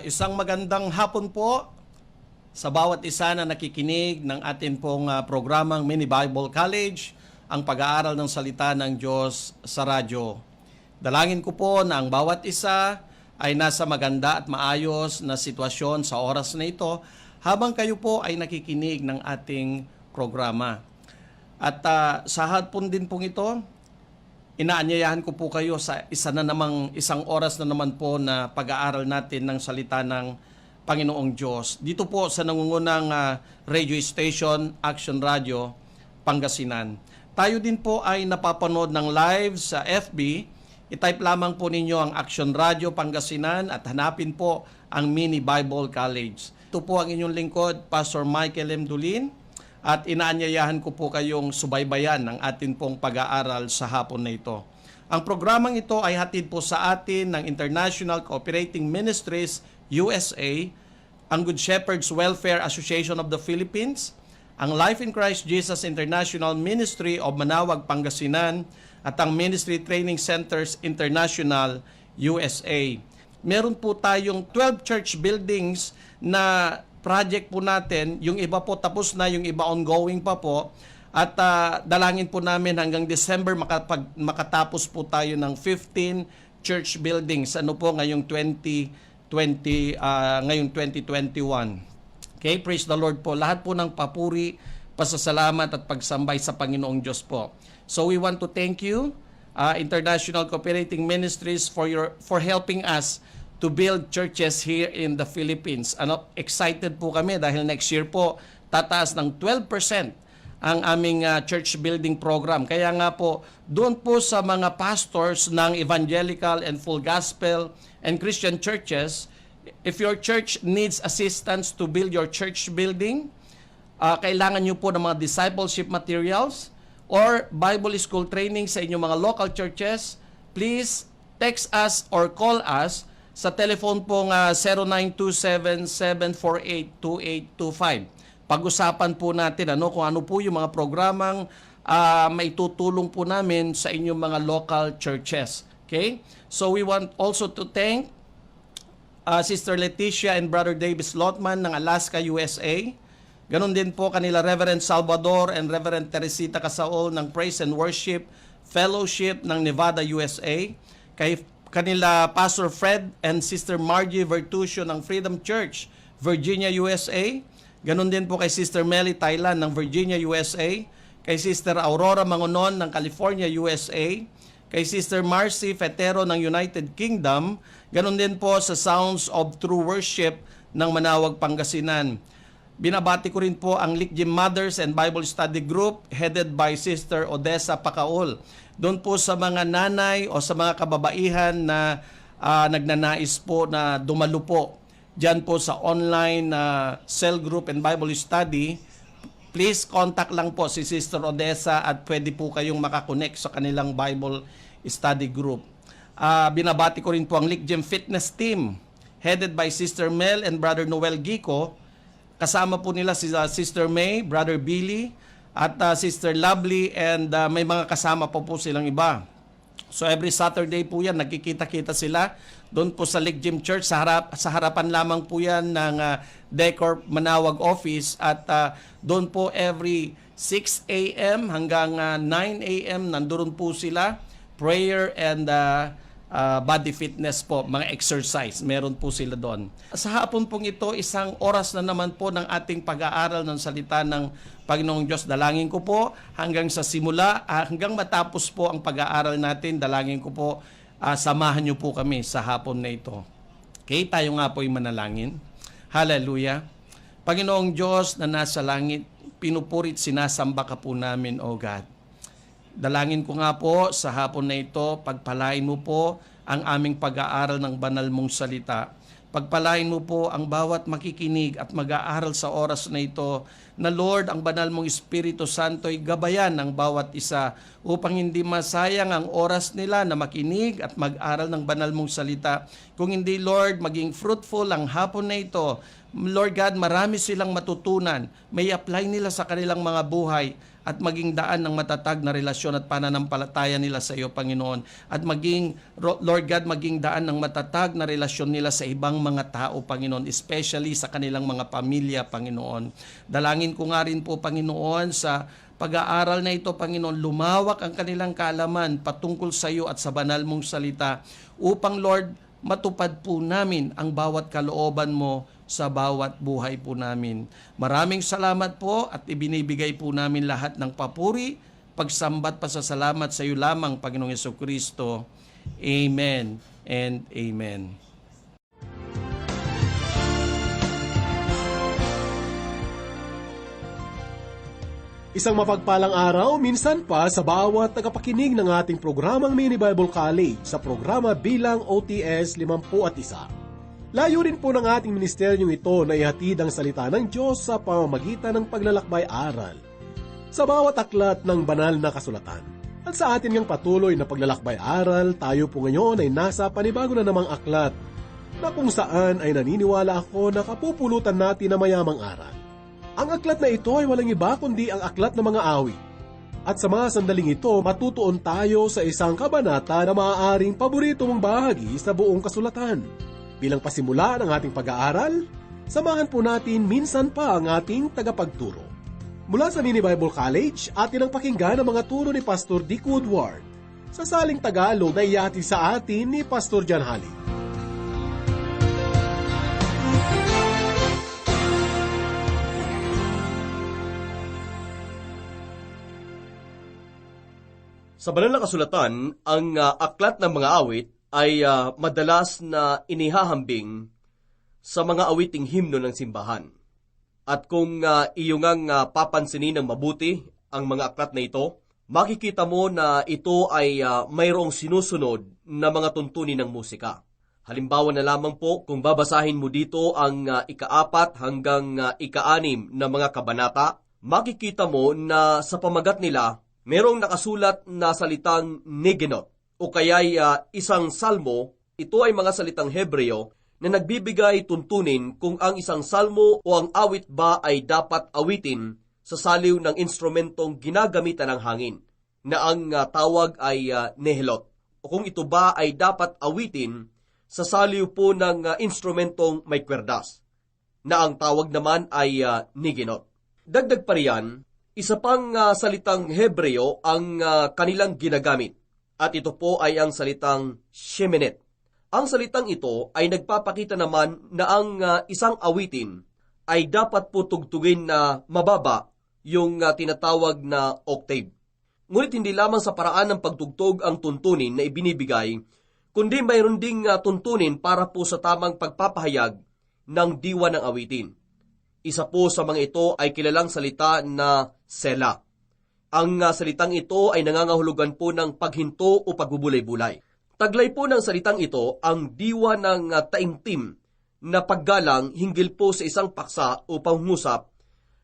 Isang magandang hapon po sa bawat isa na nakikinig ng atin pong programang Mini Bible College, ang pag-aaral ng salita ng Diyos sa radyo. Dalangin ko po na ang bawat isa ay nasa maganda at maayos na sitwasyon sa oras na ito habang kayo po ay nakikinig ng ating programa. At sa hapon din pong ito, inaanyayahan ko po kayo sa isang oras na naman po na pag-aaral natin ng salita ng Panginoong Diyos. Dito po sa nangungunang radio station, Action Radio, Pangasinan. Tayo din po ay napapanood ng live sa FB. I-type lamang po ninyo ang Action Radio Pangasinan at hanapin po ang Mini Bible College. Ito po ang inyong lingkod, Pastor Michael M. Dulin. At inaanyayahan ko po kayong subaybayan ng atin pong pag-aaral sa hapon na ito. Ang programang ito ay hatid po sa atin ng International Cooperating Ministries USA, ang Good Shepherd's Welfare Association of the Philippines, ang Life in Christ Jesus International Ministry of Manawag, Pangasinan, at ang Ministry Training Centers International USA. Meron po tayong 12 church buildings na project po natin, yung iba po tapos na, yung iba ongoing pa po. At dalangin po namin hanggang December makatapos po tayo ng 15 church buildings. Ano po ngayong 2021. Okay, praise the Lord po. Lahat po ng papuri, pasasalamat at pagsambay sa Panginoong Diyos po. So we want to thank you, International Cooperating Ministries, for helping us to build churches here in the Philippines. Excited po kami dahil next year po tataas ng 12% ang aming church building program. Kaya nga po, doon po sa mga pastors ng evangelical and full gospel and Christian churches, if your church needs assistance to build your church building, kailangan nyo po ng mga discipleship materials or Bible school training sa inyong mga local churches, please text us or call us sa telephone pong 0927-748-2825. Pag-usapan po natin kung ano po yung mga programang maitutulong po namin sa inyong mga local churches. Okay? So we want also to thank Sister Leticia and Brother Davis Lotman ng Alaska, USA. Ganon din po kanila Reverend Salvador and Reverend Teresita Casaol ng Praise and Worship Fellowship ng Nevada, USA. Kay kanila Pastor Fred and Sister Margie Vertusio ng Freedom Church, Virginia, USA. Ganon din po kay Sister Melly Thailand ng Virginia, USA. Kay Sister Aurora Mangonon ng California, USA. Kay Sister Marcy Fetero ng United Kingdom. Ganon din po sa Sounds of True Worship ng Manawag, Pangasinan. Binabati ko rin po ang Likjim Mothers and Bible Study Group headed by Sister Odessa Pacaol. Doon po sa mga nanay o sa mga kababaihan na nagnanais po na dumalo po dyan po sa online cell group and Bible study, please contact lang po si Sister Odessa at pwede po kayong makakonect sa kanilang Bible study group. Binabati ko rin po ang Likjim Fitness Team headed by Sister Mel and Brother Noel Gico. Kasama po nila si Sister May, Brother Billy, at Sister Lovely, and may mga kasama po silang iba. So every Saturday po yan, nagkikita-kita sila doon po sa Likjim Church. Sa harapan lamang po yan ng Decor Manawag Office. At doon po every 6 a.m. hanggang 9 a.m. nandoon po sila. Prayer and body fitness po, mga exercise, meron po sila doon. Sa hapon pong ito, isang oras na naman po ng ating pag-aaral ng salita ng Panginoong Diyos. Dalangin ko po hanggang sa simula, hanggang matapos po ang pag-aaral natin, dalangin ko po, samahan niyo po kami sa hapon na ito. Okay, tayo nga po ay manalangin. Hallelujah. Panginoong Diyos na nasa langit, pinupurit sinasamba ka po namin, O God. Dalangin ko nga po sa hapon na ito, pagpalain mo po ang aming pag-aaral ng banal mong salita. Pagpalain mo po ang bawat makikinig at mag-aaral sa oras na ito, na Lord, ang banal mong Espiritu Santo ay gabayan ng bawat isa upang hindi masayang ang oras nila na makinig at mag-aral ng banal mong salita. Kung hindi, Lord, maging fruitful ang hapon na ito, Lord God, marami silang matutunan. May apply nila sa kanilang mga buhay at maging daan ng matatag na relasyon at pananampalataya nila sa iyo, Panginoon. At maging, Lord God, maging daan ng matatag na relasyon nila sa ibang mga tao, Panginoon, especially sa kanilang mga pamilya, Panginoon. Dalangin ko nga rin po, Panginoon, sa pag-aaral na ito, Panginoon, lumawak ang kanilang kaalaman patungkol sa iyo at sa banal mong salita upang, Lord, matupad po namin ang bawat kalooban mo sa bawat buhay po namin. Maraming salamat po at ibinibigay po namin lahat ng papuri, pagsambat, pasasalamat sa iyo lamang, Panginoong Jesucristo. Amen and amen. Isang mapagpalang araw, minsan pa sa bawat tagapakinig ng ating programang Mini Bible College sa programa bilang OTS 51. Layunin po ng ating ministeryong ito na ihatid ang salita ng Diyos sa pamamagitan ng paglalakbay-aral sa bawat aklat ng banal na kasulatan. At sa atin ngang patuloy na paglalakbay-aral, tayo po ngayon ay nasa panibago na namang aklat na kung saan ay naniniwala ako na kapupulutan natin na mayamang aral. Ang aklat na ito ay walang iba kundi ang aklat ng mga awit. At sa mga sandaling ito, matutuon tayo sa isang kabanata na maaaring paborito mong bahagi sa buong kasulatan. Bilang pasimula ng ating pag-aaral, samahan po natin minsan pa ang ating tagapagturo. Mula sa Mini Bible College, atin ang pakinggan ang mga turo ni Pastor Dick Woodward. Sa saling Tagalog na ihatid sa atin ni Pastor John Halley. Sa banal na kasulatan, ang aklat ng mga awit ay madalas na inihahambing sa mga awiting himno ng simbahan. At kung iyong papansinin ng mabuti ang mga aklat na ito, makikita mo na ito ay mayroong sinusunod na mga tuntunin ng musika. Halimbawa na lamang po, kung babasahin mo dito ang ika-4 hanggang ika-6 na mga kabanata, makikita mo na sa pamagat nila, mayroong nakasulat na salitang nigenot, o kaya'y isang salmo. Ito ay mga salitang Hebreo na nagbibigay tuntunin kung ang isang salmo o ang awit ba ay dapat awitin sa saliw ng instrumentong ginagamitan ng hangin, na ang tawag ay nehelot, o kung ito ba ay dapat awitin sa saliw po ng instrumentong may kwerdas, na ang tawag naman ay nigenot. Dagdag pa riyan, isa pang salitang Hebreo ang kanilang ginagamit, at ito po ay ang salitang shemenet. Ang salitang ito ay nagpapakita naman na ang isang awitin ay dapat po tugtugin na mababa, yung tinatawag na octave. Ngunit hindi lamang sa paraan ng pagtugtog ang tuntunin na ibinibigay, kundi mayroon ding tuntunin para po sa tamang pagpapahayag ng diwa ng awitin. Isa po sa mga ito ay kilalang salita na sela. Ang salitang ito ay nangangahulugan po ng paghinto o pagbubulay-bulay. Taglay po ng salitang ito ang diwa ng taimtim na paggalang hinggil po sa isang paksa o pangungusap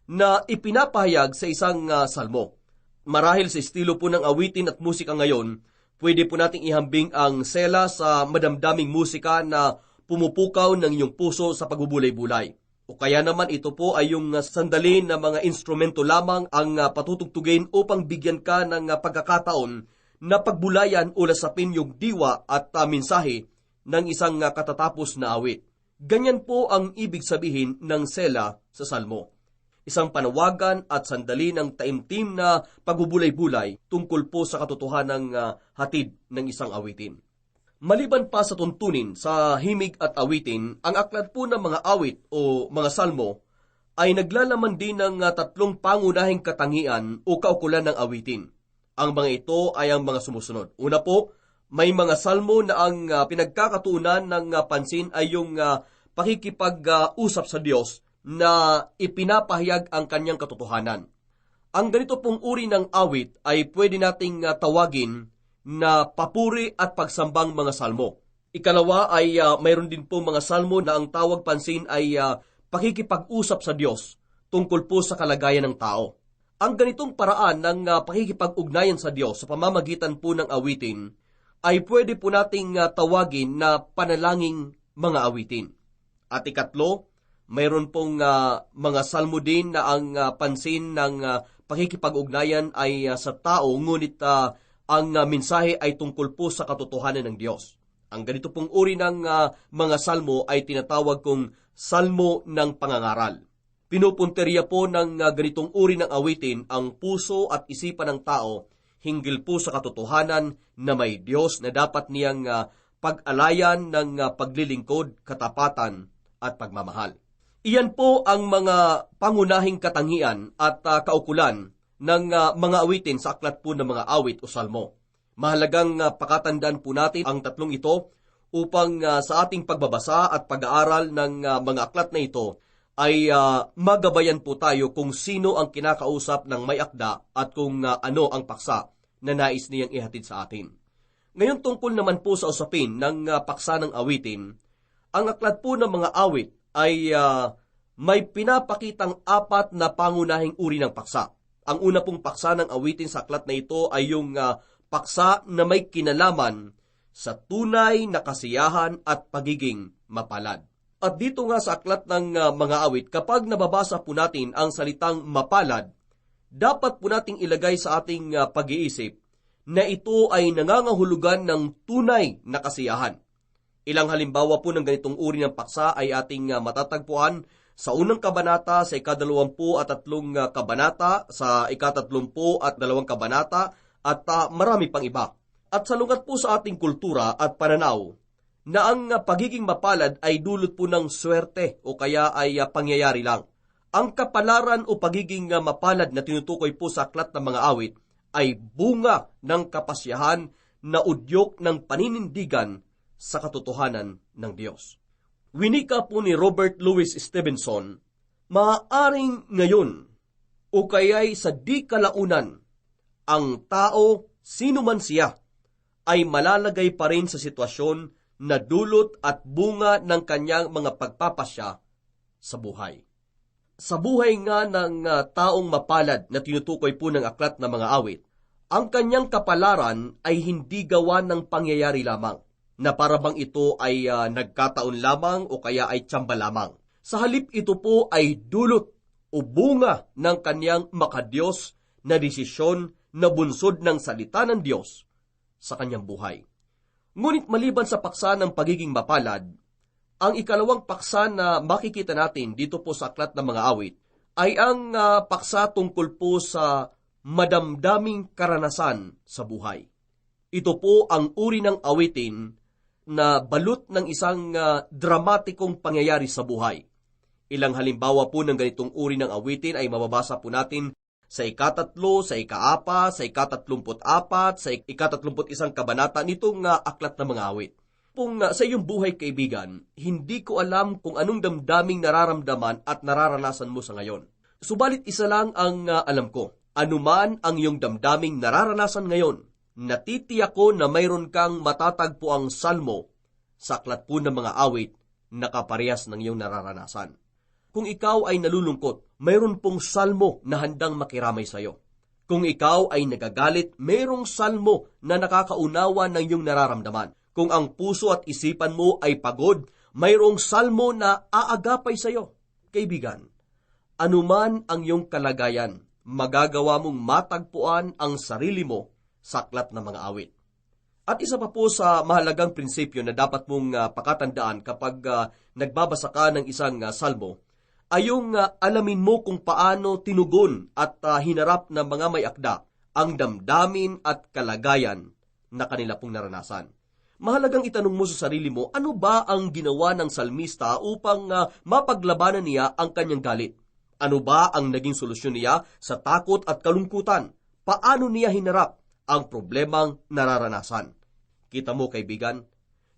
na ipinapahayag sa isang salmo. Marahil sa estilo po ng awitin at musika ngayon, pwede po nating ihambing ang sela sa madamdaming musika na pumupukaw ng iyong puso sa pagbubulay-bulay. O kaya naman ito po ay yung sandali na mga instrumento lamang ang patutugtugin upang bigyan ka ng pagkakataon na pagbulayan o lasapin yung diwa at mensahe ng isang katatapos na awit. Ganyan po ang ibig sabihin ng sela sa salmo. Isang panawagan at sandali ng taimtim na pagbubulay-bulay tungkol po sa katotohanang hatid ng isang awitin. Maliban pa sa tuntunin sa himig at awitin, ang aklat po ng mga awit o mga salmo ay naglalaman din ng 3 pangunahing katangian o kaukulan ng awitin. Ang mga ito ay ang mga sumusunod. Una po, may mga salmo na ang pinagkakatuunan ng pansin ay yung pakikipag-usap sa Diyos na ipinapahayag ang kanyang katotohanan. Ang ganito pong uri ng awit ay pwede nating tawagin na papuri at pagsambang mga salmo. Ikalawa ay mayroon din po mga salmo na ang tawag pansin ay pakikipag-usap sa Diyos tungkol po sa kalagayan ng tao. Ang ganitong paraan ng pakikipag-ugnayan sa Diyos sa pamamagitan po ng awitin ay pwede po nating tawagin na panalangin mga awitin. At ikatlo, Mayroon pong mga salmo din na ang pansin ng pakikipag-ugnayan ay sa tao, ngunit ang mensahe ay tungkol po sa katotohanan ng Diyos. Ang ganito pong uri ng mga salmo ay tinatawag kong salmo ng pangangaral. Pinupunteriya po ng ganitong uri ng awitin ang puso at isipan ng tao hinggil po sa katotohanan na may Diyos na dapat niyang pag-alayan ng paglilingkod, katapatan at pagmamahal. Iyan po ang mga pangunahing katangian at kaukulan ng mga awitin sa aklat po ng mga awit o salmo. Mahalagang pakatandaan po natin ang tatlong ito upang sa ating pagbabasa at pag-aaral ng mga aklat na ito ay magabayan po tayo kung sino ang kinakausap ng may akda at kung ano ang paksa na nais niyang ihatid sa atin. Ngayon tungkol naman po sa usapin ng paksa ng awitin, ang aklat po ng mga awit ay may pinapakitang apat na pangunahing uri ng paksa. Ang una pong paksa ng awitin sa aklat na ito ay yung paksa na may kinalaman sa tunay na kasiyahan at pagiging mapalad. At dito nga sa aklat ng mga awit, kapag nababasa po natin ang salitang mapalad, dapat po nating ilagay sa ating pag-iisip na ito ay nangangahulugan ng tunay na kasiyahan. Ilang halimbawa po ng ganitong uri ng paksa ay ating matatagpuan sa unang kabanata, sa ika-23 kabanata, sa ika-32 kabanata, at marami pang iba. At salungat po sa ating kultura at pananaw na ang pagiging mapalad ay dulot po ng swerte o kaya ay pangyayari lang. Ang kapalaran o pagiging mapalad na tinutukoy po sa aklat ng mga awit ay bunga ng kapasyahan na udyok ng paninindigan sa katotohanan ng Diyos. Winika po ni Robert Louis Stevenson, maaaring ngayon o kaya'y sa di kalaunan, ang tao, sino man siya, ay malalagay pa rin sa sitwasyon na dulot at bunga ng kanyang mga pagpapasya sa buhay. Sa buhay nga ng taong mapalad na tinutukoy po ng aklat ng mga awit, ang kanyang kapalaran ay hindi gawa ng pangyayari lamang, na parabang ito ay nagkataon lamang o kaya ay tsamba lamang. Sa halip ito po ay dulot o bunga ng kanyang makadiyos na desisyon na bunsod ng salita ng Diyos sa kanyang buhay. Ngunit maliban sa paksa ng pagiging mapalad, ang ikalawang paksa na makikita natin dito po sa aklat ng mga awit ay ang paksa tungkol po sa madamdaming karanasan sa buhay. Ito po ang uri ng awitin na balot ng isang dramatikong pangyayari sa buhay. Ilang halimbawa po ng ganitong uri ng awitin ay mababasa po natin sa ika-3, sa ika-4, sa ika-34, sa ika-31 kabanata nitong aklat ng mga awit. Kung sa iyong buhay, kaibigan, hindi ko alam kung anong damdaming nararamdaman at nararanasan mo sa ngayon. Subalit isa lang ang alam ko, anuman ang iyong damdaming nararanasan ngayon, natitiyak ko na mayroon kang matatagpo ang salmo sa aklat po ng mga awit na kaparehas ng iyong nararanasan. Kung ikaw ay nalulungkot, mayroon pong salmo na handang makiramay sa iyo. Kung ikaw ay nagagalit, mayroong salmo na nakakaunawa ng iyong nararamdaman. Kung ang puso at isipan mo ay pagod, mayroong salmo na aagapay sa iyo. Kaibigan, anuman ang iyong kalagayan, magagawa mong matagpuan ang sarili mo sa aklat ng mga awit. At isa pa po sa mahalagang prinsipyo na dapat mong pakatandaan kapag nagbabasa ka ng isang salmo, ay yung alamin mo kung paano tinugon at hinarap ng mga may akda ang damdamin at kalagayan na kanila pong naranasan. Mahalagang itanong mo sa sarili mo, ano ba ang ginawa ng salmista upang mapaglabanan niya ang kanyang galit? Ano ba ang naging solusyon niya sa takot at kalungkutan? Paano niya hinarap ang problemang nararanasan? Kita mo, kaibigan,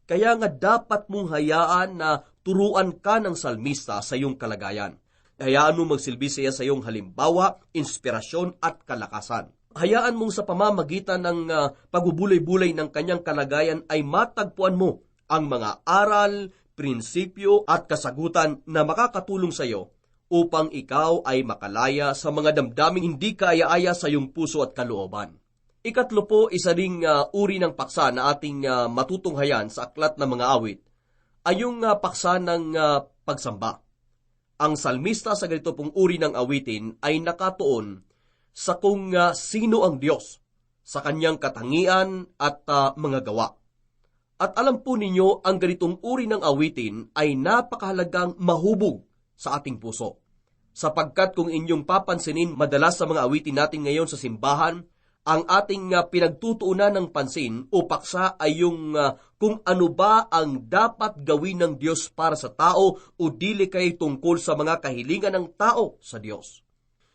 kaya nga dapat mong hayaan na turuan ka ng salmista sa iyong kalagayan. Hayaan mong magsilbi siya sa iyong halimbawa, inspirasyon at kalakasan. Hayaan mong sa pamamagitan ng pagbubulay-bulay ng kanyang kalagayan ay matagpuan mo ang mga aral, prinsipyo at kasagutan na makakatulong sa iyo upang ikaw ay makalaya sa mga damdaming hindi kaaya-aya sa iyong puso at kalooban. Ikatlo po, isa ring uri ng paksa na ating matutunghayan sa aklat ng mga awit ay yung paksa ng pagsamba. ang salmista sa ganito pong uri ng awitin ay nakatuon sa kung sino ang Diyos, sa kanyang katangian at mga gawa. At alam po ninyo, ang ganitong uri ng awitin ay napakahalagang mahubog sa ating puso. Sapagkat kung inyong papansinin, madalas sa mga awitin natin ngayon sa simbahan, ang ating pinagtutuunan ng pansin o paksa ay yung kung ano ba ang dapat gawin ng Diyos para sa tao o dili kay tungkol sa mga kahilingan ng tao sa Diyos.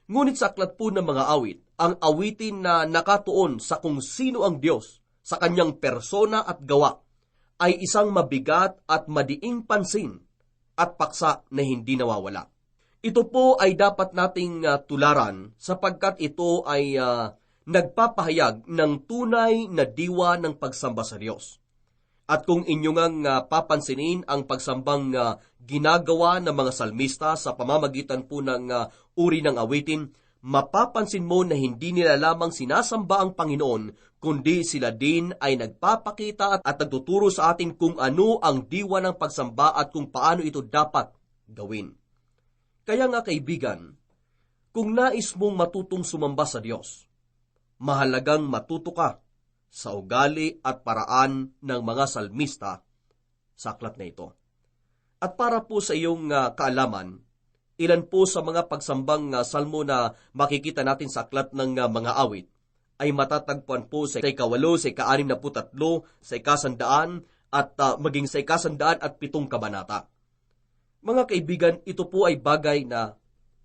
Ngunit sa aklat po ng mga awit, ang awitin na nakatuon sa kung sino ang Diyos sa kanyang persona at gawa ay isang mabigat at madiing pansin at paksa na hindi nawawala. Ito po ay dapat nating tularan sapagkat ito ay nagpapahayag ng tunay na diwa ng pagsamba sa Diyos. At kung inyo ngang papansinin ang pagsambang ginagawa ng mga salmista sa pamamagitan po ng uri ng awitin, mapapansin mo na hindi nila lamang sinasamba ang Panginoon, kundi sila din ay nagpapakita at nagtuturo sa atin kung ano ang diwa ng pagsamba at kung paano ito dapat gawin. Kaya nga kaibigan, kung nais mong matutong sumamba sa Diyos, mahalagang matuto ka sa ugali at paraan ng mga salmista sa aklat na ito. At para po sa iyong kaalaman, ilan po sa mga pagsambang salmo na makikita natin sa aklat ng mga awit ay matatagpuan po sa ika-8, sa ika-63, sa ika-100 at maging sa ika-107 kabanata. Mga kaibigan, ito po ay bagay na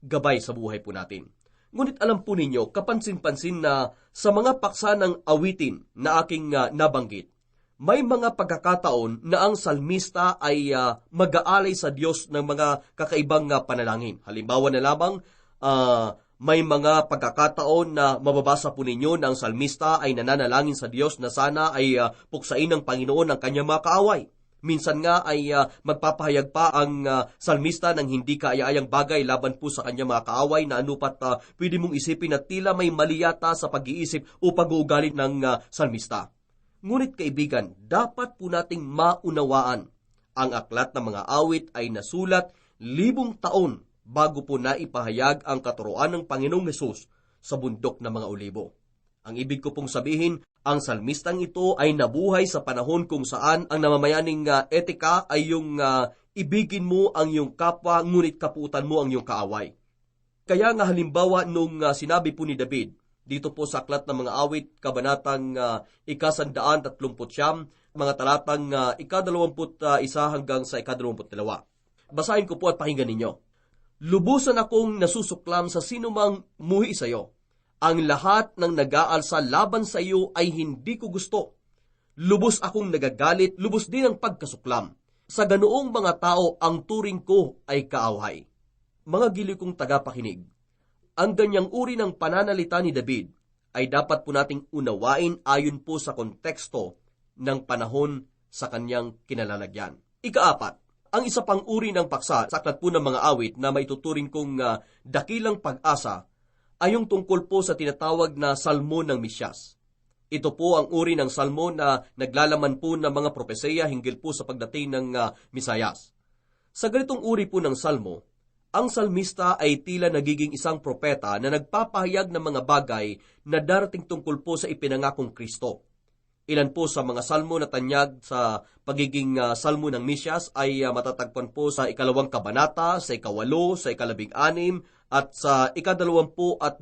gabay sa buhay po natin. Ngunit alam po ninyo, kapansin-pansin na sa mga paksa ng awitin na aking nabanggit, may mga pagkakataon na ang salmista ay mag-aalay sa Diyos ng mga kakaibang panalangin. Halimbawa na lamang, may mga pagkakataon na mababasa po ninyo na ang salmista ay nananalangin sa Diyos na sana ay puksain ng Panginoon ang kanyang mga kaaway. Minsan nga ay magpapahayag pa ang salmista ng hindi kaaya-ayang bagay laban po sa kanyang mga kaaway na anupat pwede mong isipin na tila may mali yata sa pag-iisip o pag-uugali ng salmista. Ngunit kaibigan, dapat po nating maunawaan ang aklat ng mga awit ay nasulat 1,000 taon bago po naipahayag ang katuruan ng Panginoong Hesus sa bundok ng mga Olibo. Ang ibig ko pong sabihin, ang salmistang ito ay nabuhay sa panahon kung saan ang namamayaning etika ay yung ibigin mo ang iyong kapwa, ngunit kaputan mo ang iyong kaaway. Kaya nga halimbawa nung sinabi po ni David, dito po sa aklat ng mga awit, kabanatang ika-139, mga talatang ika-21 hanggang sa ika-22. Basahin ko po at pakinggan ninyo. Lubusan akong nasusuklam sa sinumang muhi sa iyo. Ang lahat ng nag-aalsa laban sa iyo ay hindi ko gusto. Lubos akong nagagalit, lubos din ang pagkasuklam. Sa ganoong mga tao, ang turing ko ay kaaway. Mga giliw kong tagapakinig, ang ganyang uri ng pananalita ni David ay dapat po nating unawain ayon po sa konteksto ng panahon sa kanyang kinalalagyan. Ika-4, ang isa pang uri ng paksa sa aklat po ng mga awit na maituturing kong dakilang pag-asa ay yung tungkol po sa tinatawag na Salmo ng Misyas. Ito po ang uri ng salmo na naglalaman po ng mga propesya hinggil po sa pagdating ng Misayas. Sa ganitong uri po ng salmo, ang salmista ay tila nagiging isang propeta na nagpapahayag ng mga bagay na darating tungkol po sa ipinangakong Kristo. Ilan po sa mga salmo na tanyag sa pagiging salmo ng Misyas ay matatagpuan po sa ika-2 kabanata, sa ika-8, sa ika-16, at sa ika-22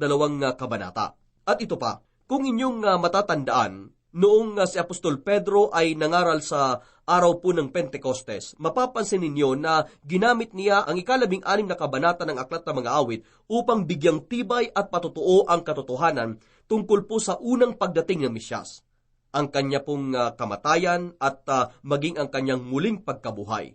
kabanata. At ito pa, kung inyong matatandaan, noong si Apostol Pedro ay nangaral sa araw po ng Pentecostes, mapapansin ninyo na ginamit niya ang ika-16 na kabanata ng aklat ng mga awit upang bigyang tibay at patutuo ang katotohanan tungkol po sa unang pagdating ng Mesyas, ang kanya pong kamatayan at maging ang kanyang muling pagkabuhay.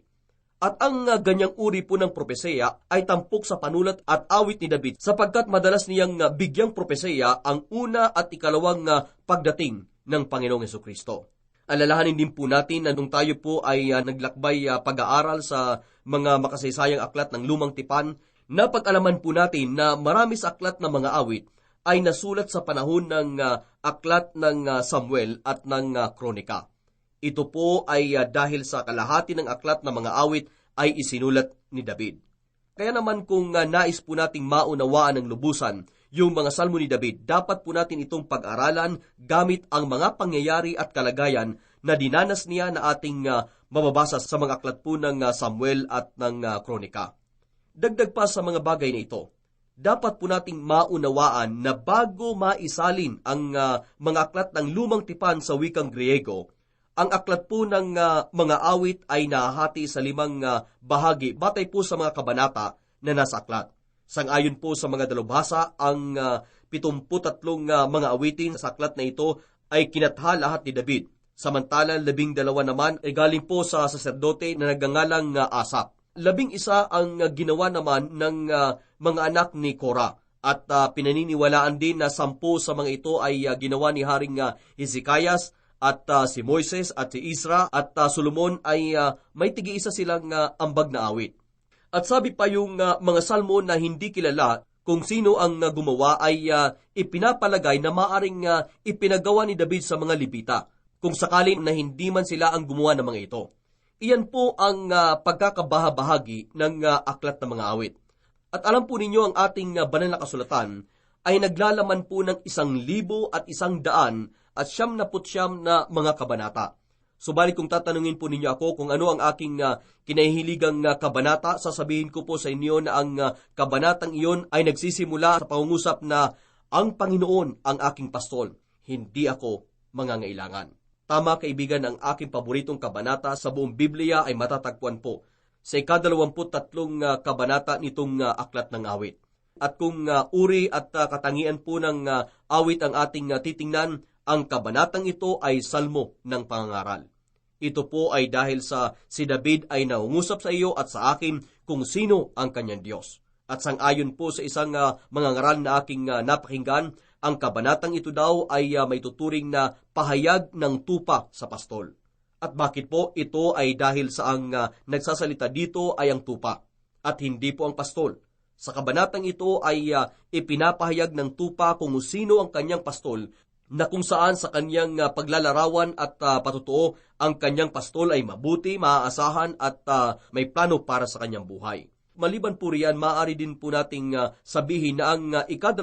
At ang ganyang uri po ng propesya ay tampok sa panulat at awit ni David sapagkat madalas niyang bigyang propesya ang una at ikalawang pagdating ng Panginoong Hesukristo. Alalahanin din po natin na nung tayo po ay naglakbay pag-aaral sa mga makasaysayang aklat ng Lumang Tipan, napag-alaman po natin na marami sa aklat ng mga awit ay nasulat sa panahon ng aklat ng Samuel at ng Kronika. Ito po ay dahil sa kalahati ng aklat ng mga awit ay isinulat ni David. Kaya naman kung nais po nating maunawaan ng lubusan yung mga salmo ni David, dapat po natin itong pag-aralan gamit ang mga pangyayari at kalagayan na dinanas niya na ating mababasa sa mga aklat po ng Samuel at ng Kronika. Dagdag pa sa mga bagay na ito, dapat po nating maunawaan na bago maisalin ang mga aklat ng lumang tipan sa wikang Griego, ang aklat po ng mga awit ay nahahati sa 5 bahagi batay po sa mga kabanata na nasa aklat. Sang-ayon po sa mga dalubhasa, ang 73 mga awitin sa aklat na ito ay kinatha lahat ni David. Samantalang 12 naman ay galing po sa saserdote na nagngangalang Asap. 11 ang ginawa naman ng mga anak ni Korah. At pinaniniwalaan din na 10 sa mga ito ay ginawa ni Haring Hezekias at si Moises at si Isra at Solomon ay may tigi-isa silang ambag na awit. At sabi pa yung mga salmo na hindi kilala kung sino ang gumawa ay ipinapalagay na maaring ipinagawa ni David sa mga Levita, kung sakali na hindi man sila ang gumawa ng mga ito. Iyan po ang pagkakabahabahagi ng aklat ng mga awit. At alam po ninyo, ang ating banal na kasulatan ay naglalaman po ng 1,100 at 99 na mga kabanata. Subalit kung tatanungin po ninyo ako kung ano ang aking kinahihiligang kabanata, sasabihin ko po sa inyo na ang kabanatang iyon ay nagsisimula sa pangungusap na ang Panginoon ang aking pastol, hindi ako mangangailangan. Tama, kaibigan, ang aking paboritong kabanata sa buong Biblia ay matatagpuan po sa 23 kabanata nitong aklat ng awit. At kung uri at katangian po ng awit ang ating titingnan, ang kabanatang ito ay salmo ng pangangaral. Ito po ay dahil sa si David ay naungusap sa iyo at sa akin kung sino ang kanyang Diyos. At sang-ayon po sa isang mangangaral na aking napakinggan, ang kabanatang ito daw ay may tuturing na pahayag ng tupa sa pastol. At bakit po? Ito ay dahil sa ang nagsasalita dito ay ang tupa at hindi po ang pastol. Sa kabanatang ito ay ipinapahayag ng tupa kung sino ang kanyang pastol, na kung saan sa kanyang paglalarawan at patutuo ang kanyang pastol ay mabuti, maaasahan at may plano para sa kanyang buhay. Maliban po riyan, maaari din po nating sabihin na ang 23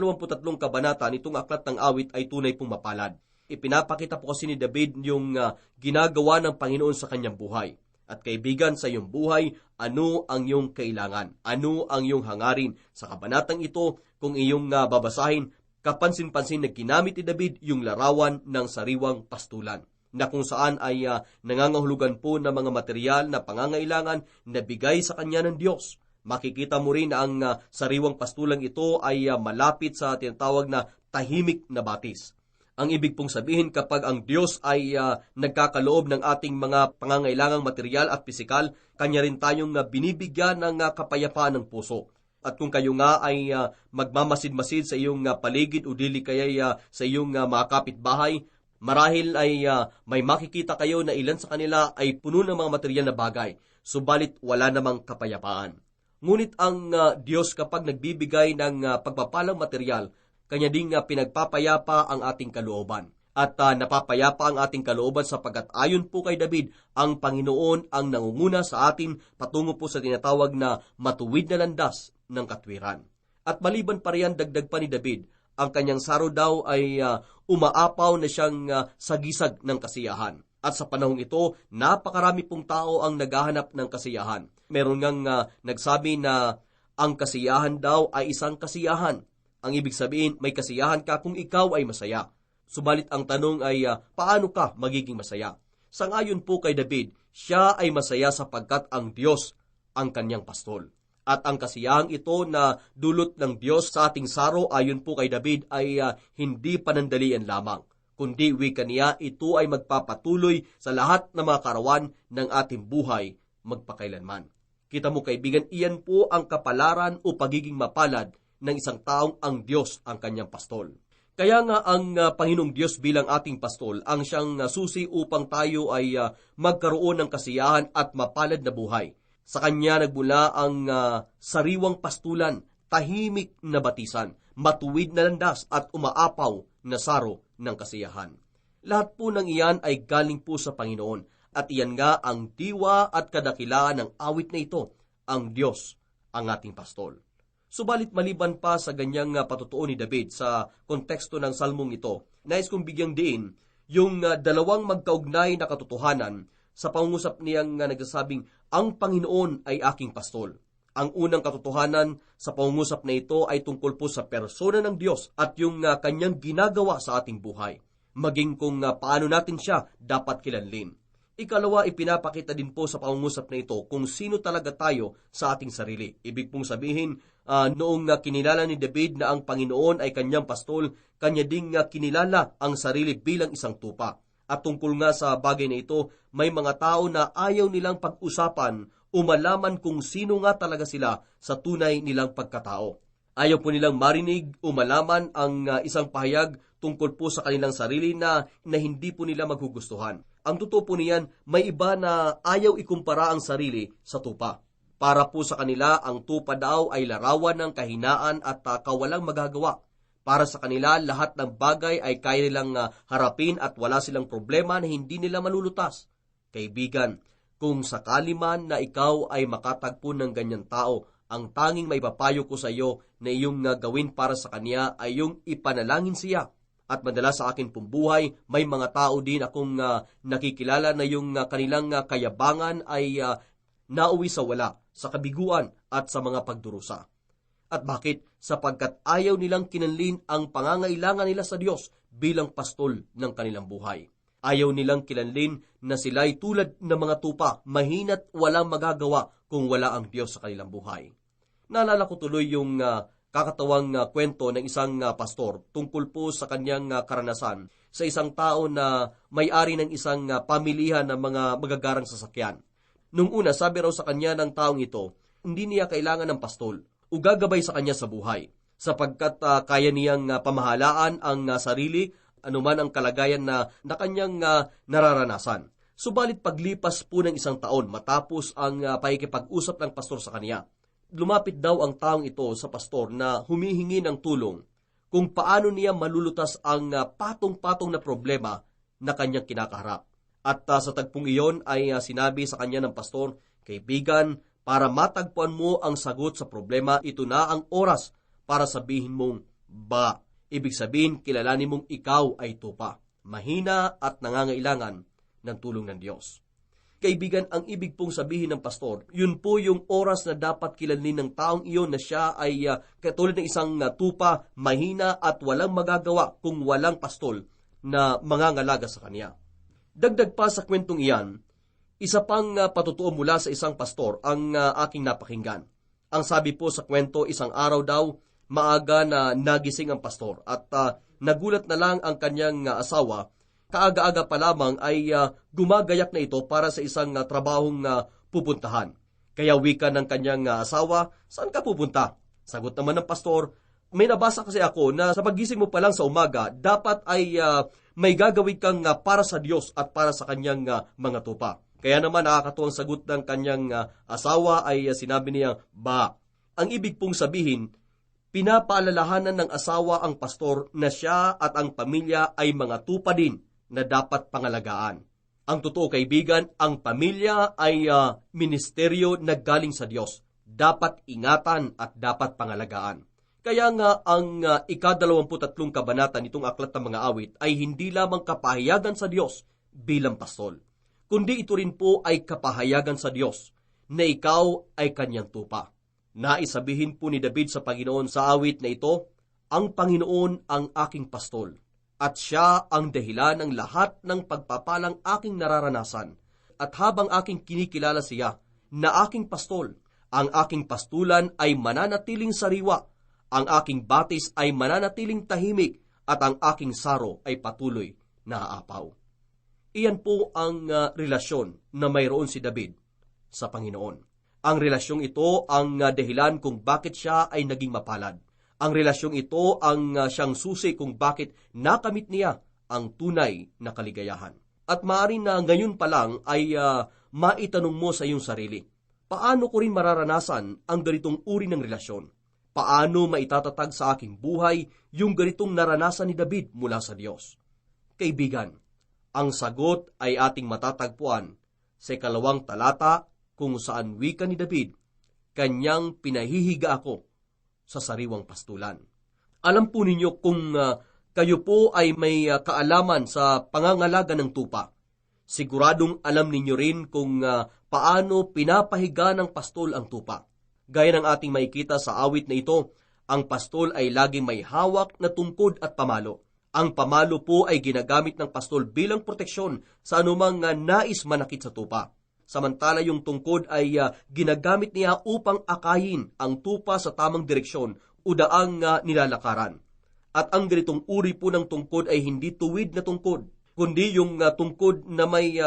kabanata nitong aklat ng awit ay tunay pong mapalad. Ipinapakita po kasi ni David yung ginagawa ng Panginoon sa kanyang buhay. At kaibigan, sa iyong buhay, ano ang iyong kailangan? Ano ang iyong hangarin? Sa kabanatang ito, kung iyong babasahin, kapansin-pansin na ginamit ni David yung larawan ng sariwang pastulan, na kung saan ay nangangahulugan po ng mga material na pangangailangan na bigay sa kanya ng Diyos. Makikita mo rin na ang sariwang pastulang ito ay malapit sa tinatawag na tahimik na batis. Ang ibig pong sabihin, kapag ang Diyos ay nagkakaloob ng ating mga pangangailangang material at pisikal, kanya rin tayong binibigyan ng kapayapaan ng puso. At kung kayo nga ay magmamasid-masid sa iyong paligid o dili kaya sa iyong mga kapitbahay, marahil ay may makikita kayo na ilan sa kanila ay puno ng mga material na bagay, subalit wala namang kapayapaan. Ngunit ang Diyos kapag nagbibigay ng pagpapalang material, kanya ding pinagpapayapa ang ating kalooban. At napapayapa ang ating kalooban sapagkat ayon po kay David, ang Panginoon ang nangunguna sa atin patungo po sa tinatawag na matuwid na landas ng katwiran. At maliban pa riyan, dagdag pa ni David, ang kanyang saro daw ay umaapaw na siyang sagisag ng kasiyahan. At sa panahong ito, napakarami pong tao ang naghahanap ng kasiyahan. Meron ngang nagsabi na ang kasiyahan daw ay isang kasiyahan. Ang ibig sabihin, may kasiyahan ka kung ikaw ay masaya. Subalit ang tanong ay, paano ka magiging masaya? Sangayon po kay David, siya ay masaya sapagkat ang Diyos ang kanyang pastol. At ang kasiyahang ito na dulot ng Diyos sa ating saro, ayon po kay David, ay hindi panandalian lamang, kundi wika niya, ito ay magpapatuloy sa lahat ng mga karawan ng ating buhay magpakailanman. Kita mo kaibigan, iyan po ang kapalaran o pagiging mapalad ng isang taong ang Diyos ang kanyang pastol. Kaya nga ang Panginoong Diyos bilang ating pastol ang siyang susi upang tayo ay magkaroon ng kasiyahan at mapalad na buhay. Sa Kanya nagmula ang sariwang pastulan, tahimik na batisan, matuwid na landas at umaapaw na saro ng kasiyahan. Lahat po ng iyan ay galing po sa Panginoon at iyan nga ang diwa at kadakilaan ng awit na ito, ang Diyos ang ating pastol. Subalit maliban pa sa ganyang patutuo ni David sa konteksto ng salmong ito, nais kong bigyang diin yung dalawang magkaugnay na katotohanan sa pangungusap niyang nagsasabing, ang Panginoon ay aking pastol. Ang unang katotohanan sa pangungusap na ito ay tungkol po sa persona ng Diyos at yung kanyang ginagawa sa ating buhay, maging kung paano natin siya dapat kilanlin. Ikalawa, ipinapakita din po sa pangungusap na ito kung sino talaga tayo sa ating sarili. Ibig pong sabihin, noong kinilala ni David na ang Panginoon ay kanyang pastol, kanya ding kinilala ang sarili bilang isang tupa. At tungkol nga sa bagay na ito, may mga tao na ayaw nilang pag-usapan o malaman kung sino nga talaga sila sa tunay nilang pagkatao. Ayaw po nilang marinig o malaman ang isang pahayag tungkol po sa kanilang sarili na hindi po nila maghugustuhan. Ang totoo po niyan, may iba na ayaw ikumpara ang sarili sa tupa. Para po sa kanila, ang tupa daw ay larawan ng kahinaan at kawalang magagawa. Para sa kanila, lahat ng bagay ay kaya nilang harapin at wala silang problema na hindi nila malulutas. Kaibigan, kung sakali man na ikaw ay makatagpo ng ganyan tao, ang tanging may papayo ko sa iyo na iyong gawin para sa kanya ay yung ipanalangin siya. At madalas sa akin pong buhay, may mga tao din akong nakikilala na yung kanilang kayabangan ay nauwi sa wala, sa kabiguan at sa mga pagdurusa. At bakit? Sapagkat ayaw nilang kinanlin ang pangangailangan nila sa Diyos bilang pastol ng kanilang buhay. Ayaw nilang kilanlin na sila'y tulad ng mga tupa, mahina't walang magagawa kung wala ang Diyos sa kanilang buhay. Naalala ko tuloy yung kakatawang kwento ng isang pastor tungkol po sa kanyang karanasan sa isang tao na may-ari ng isang pamilihan ng mga magagarang sasakyan. Nung una, sabi raw sa kanya ng taong ito, hindi niya kailangan ng pastol o gagabay sa kanya sa buhay, sapagkat kaya niyang pamahalaan ang sarili, anuman ang kalagayan na kanyang nararanasan. Subalit paglipas po ng isang taon, matapos ang pakikipag-usap ng pastor sa kanya, lumapit daw ang taong ito sa pastor na humihingi ng tulong kung paano niya malulutas ang patong-patong na problema na kanyang kinakaharap. At sa tagpong iyon ay sinabi sa kanya ng pastor, kaibigan, para matagpuan mo ang sagot sa problema, ito na ang oras para sabihin mong ba. Ibig sabihin, kilalanin mong ikaw ay tupa, mahina at nangangailangan ng tulong ng Diyos. Kaibigan, ang ibig pong sabihin ng pastor, yun po yung oras na dapat kilalin ng taong iyon na siya ay katulad ng isang tupa, mahina at walang magagawa kung walang pastol na mangangalaga sa kanya. Dagdag pa sa kwentong iyan, isa pang patutuo mula sa isang pastor ang aking napakinggan. Ang sabi po sa kwento, isang araw daw, maaga na nagising ang pastor at nagulat na lang ang kanyang asawa. Kaaga-aga pa lamang ay gumagayak na ito para sa isang trabahong pupuntahan. Kaya wika ng kanyang asawa, saan ka pupunta? Sagot naman ng pastor, may nabasa kasi ako na sa pagising mo pa lang sa umaga, dapat ay may gagawin kang para sa Diyos at para sa kanyang mga tupa. Kaya naman nakakatuwang sagot ng kanyang asawa ay sinabi niya, ba. Ang ibig pong sabihin, pinapaalalahanan ng asawa ang pastor na siya at ang pamilya ay mga tupa din na dapat pangalagaan. Ang totoo kaibigan, ang pamilya ay ministeryo na galing sa Diyos. Dapat ingatan at dapat pangalagaan. Kaya nga ang ika-23 kabanata nitong Aklat ng Mga Awit ay hindi lamang kapahayagan sa Diyos bilang pastol, kundi ito rin po ay kapahayagan sa Diyos na ikaw ay kanyang tupa. Naisabihin po ni David sa Panginoon sa awit na ito, ang Panginoon ang aking pastol, at siya ang dahilan ng lahat ng pagpapalang aking nararanasan. At habang aking kinikilala siya na aking pastol, ang aking pastulan ay mananatiling sariwa, ang aking batis ay mananatiling tahimik, at ang aking saro ay patuloy na aapaw. Iyan po ang relasyon na mayroon si David sa Panginoon. Ang relasyong ito ang dahilan kung bakit siya ay naging mapalad. Ang relasyong ito ang siyang susi kung bakit nakamit niya ang tunay na kaligayahan. At maaari na ngayon pa lang ay maitanong mo sa iyong sarili, paano ko rin mararanasan ang ganitong uri ng relasyon? Paano maitatatag sa aking buhay yung ganitong naranasan ni David mula sa Diyos? Kaibigan, ang sagot ay ating matatagpuan sa 2 talata kung saan wika ni David, kanyang pinahihiga ako sa sariwang pastulan. Alam po ninyo kung kayo po ay may kaalaman sa pangangalaga ng tupa, siguradong alam ninyo rin kung paano pinapahiga ng pastol ang tupa. Gaya ng ating makikita sa awit na ito, ang pastol ay laging may hawak na tungkod at pamalo. Ang pamalo po ay ginagamit ng pastol bilang proteksyon sa anumang nais manakit sa tupa. Samantala yung tungkod ay ginagamit niya upang akayin ang tupa sa tamang direksyon o daang nilalakaran. At ang ganitong uri po ng tungkod ay hindi tuwid na tungkod, kundi yung tungkod na may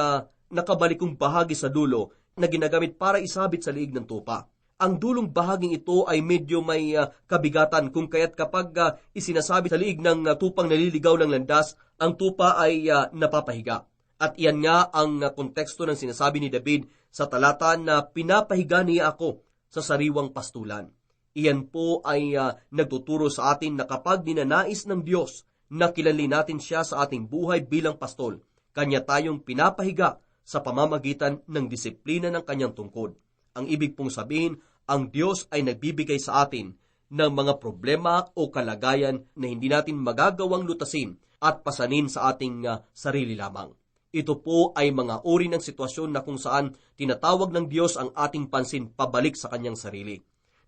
nakabalikong bahagi sa dulo na ginagamit para isabit sa liig ng tupa. Ang dulong bahaging ito ay medyo may kabigatan kung kaya't kapag isinasabit sa liig ng tupang naliligaw ng landas, ang tupa ay napapahiga. At iyan nga ang konteksto ng sinasabi ni David sa talata na pinapahiga niya ako sa sariwang pastulan. Iyan po ay nagtuturo sa atin na kapag ninanais ng Diyos na kilalin natin siya sa ating buhay bilang pastol, kanya tayong pinapahiga sa pamamagitan ng disiplina ng kanyang tungkod. Ang ibig pong sabihin, ang Diyos ay nagbibigay sa atin ng mga problema o kalagayan na hindi natin magagawang lutasin at pasanin sa ating sarili lamang. Ito po ay mga uri ng sitwasyon na kung saan tinatawag ng Diyos ang ating pansin pabalik sa kanyang sarili,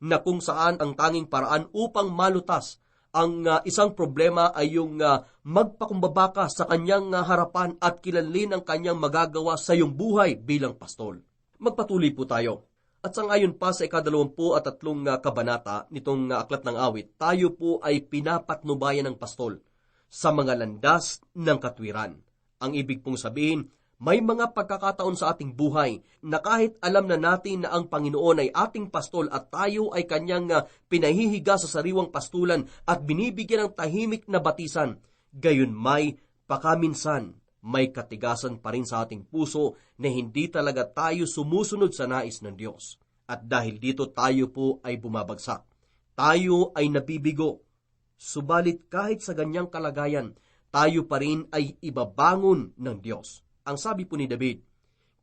na kung saan ang tanging paraan upang malutas ang isang problema ay yung magpakumbaba ka sa kanyang harapan at kilalin ang kanyang magagawa sa iyong buhay bilang pastol. Magpatuloy po tayo. At sangayon pa sa 23 kabanata nitong aklat ng awit, tayo po ay pinapatnubayan ng pastol sa mga landas ng katwiran. Ang ibig pong sabihin, may mga pagkakataon sa ating buhay na kahit alam na natin na ang Panginoon ay ating pastol at tayo ay kanyang pinahihiga sa sariwang pastulan at binibigyan ng tahimik na batisan, gayon may pakaminsan may katigasan pa rin sa ating puso na hindi talaga tayo sumusunod sa nais ng Diyos. At dahil dito tayo po ay bumabagsak. Tayo ay nabibigo. Subalit kahit sa ganyang kalagayan, tayo pa rin ay ibabangon ng Diyos. Ang sabi po ni David,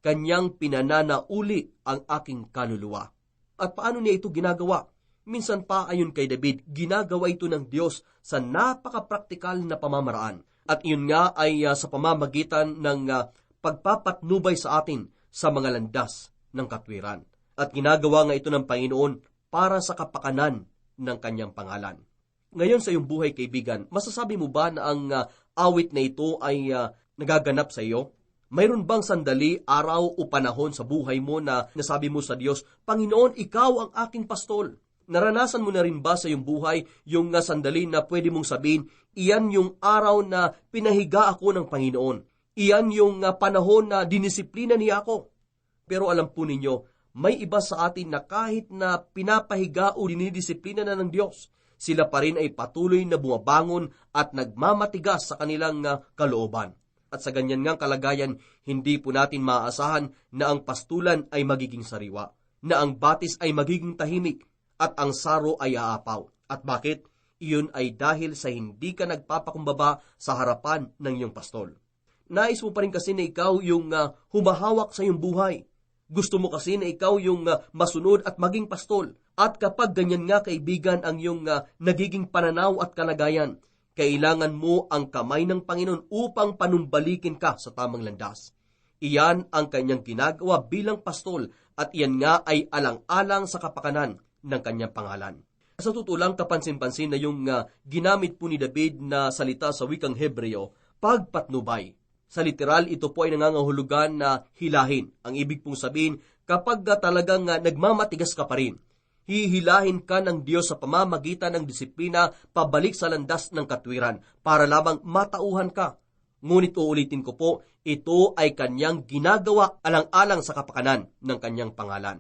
kanyang pinananauli ang aking kaluluwa. At paano niya ito ginagawa? Minsan pa ayon kay David, ginagawa ito ng Diyos sa napaka-praktikal na pamamaraan. At iyon nga ay sa pamamagitan ng pagpapatnubay sa atin sa mga landas ng katwiran. At ginagawa nga ito ng Panginoon para sa kapakanan ng kanyang pangalan. Ngayon sa iyong buhay, kaibigan, masasabi mo ba na ang awit na ito ay nagaganap sa iyo? Mayroon bang sandali, araw o panahon sa buhay mo na nasabi mo sa Diyos, Panginoon, ikaw ang aking pastol? Naranasan mo na rin ba sa iyong buhay yung sandali na pwede mong sabihin, iyan yung araw na pinahiga ako ng Panginoon. Iyan yung panahon na dinisiplina niya ako. Pero alam po ninyo, may iba sa atin na kahit na pinapahiga o dinidisiplina na ng Diyos, sila pa rin ay patuloy na bumabangon at nagmamatigas sa kanilang kalooban. At sa ganyan ngang kalagayan, hindi po natin maaasahan na ang pastulan ay magiging sariwa, na ang batis ay magiging tahimik, at ang saro ay aapaw. At bakit? Iyon ay dahil sa hindi ka nagpapakumbaba sa harapan ng iyong pastol. Nais mo pa rin kasi na ikaw yung humahawak sa iyong buhay. Gusto mo kasi na ikaw yung masunod at maging pastol. At kapag ganyan nga, kaibigan, ang iyong nagiging pananaw at kalagayan, kailangan mo ang kamay ng Panginoon upang panumbalikin ka sa tamang landas. Iyan ang kanyang ginagawa bilang pastol at iyan nga ay alang-alang sa kapakanan ng kanyang pangalan. Sa tutulang kapansin-pansin na yung ginamit po ni David na salita sa wikang Hebreo, pagpatnubay. Sa literal, ito po ay nangangahulugan na hilahin. Ang ibig pong sabihin, kapag talagang nagmamatigas ka pa rin, hihilahin ka ng Diyos sa pamamagitan ng disiplina pabalik sa landas ng katwiran para lamang matauhan ka. Ngunit uulitin ko po, ito ay kanyang ginagawa alang-alang sa kapakanan ng kanyang pangalan.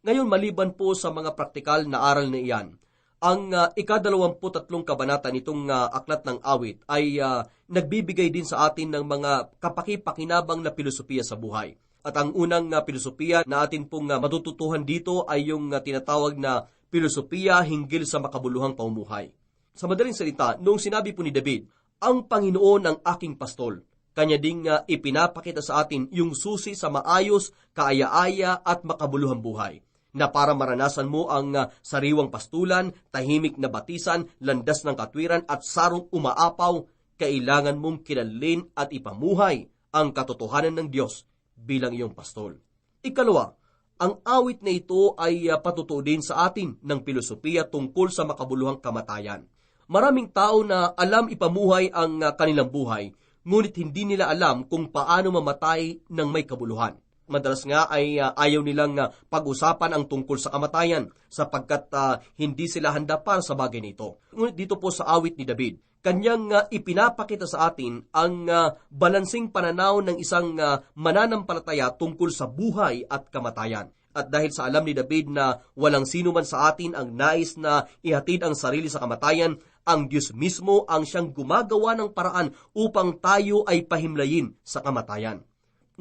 Ngayon, maliban po sa mga praktikal na aral na iyan, ang 23 kabanata nitong aklat ng awit ay nagbibigay din sa atin ng mga kapaki-pakinabang na pilosopiya sa buhay. At ang unang pilosopiya na atin pong matututuhan dito ay yung tinatawag na pilosopiya hinggil sa makabuluhang pamumuhay. Sa madaling salita, noong sinabi po ni David, ang Panginoon ang aking pastol, kanya ding ipinapakita sa atin yung susi sa maayos, kaaya-aya at makabuluhang buhay. na para maranasan mo ang sariwang pastulan, tahimik na batisan, landas ng katwiran at sarong umaapaw, kailangan mong kinalin at ipamuhay ang katotohanan ng Diyos bilang iyong pastol. Ikalawa, ang awit na ito ay patutuo din sa atin ng pilosopiya tungkol sa makabuluhang kamatayan. Maraming tao na alam ipamuhay ang kanilang buhay, ngunit hindi nila alam kung paano mamatay ng may kabuluhan. Madalas nga ay ayaw nilang pag-usapan ang tungkol sa kamatayan sapagkat hindi sila handa para sa bagay nito. Ngunit dito po sa awit ni David, kanyang ipinapakita sa atin ang balansing pananaw ng isang mananampalataya tungkol sa buhay at kamatayan. At dahil sa alam ni David na walang sino man sa atin ang nais na ihatid ang sarili sa kamatayan, ang Diyos mismo ang siyang gumagawa ng paraan upang tayo ay pahimlayin sa kamatayan.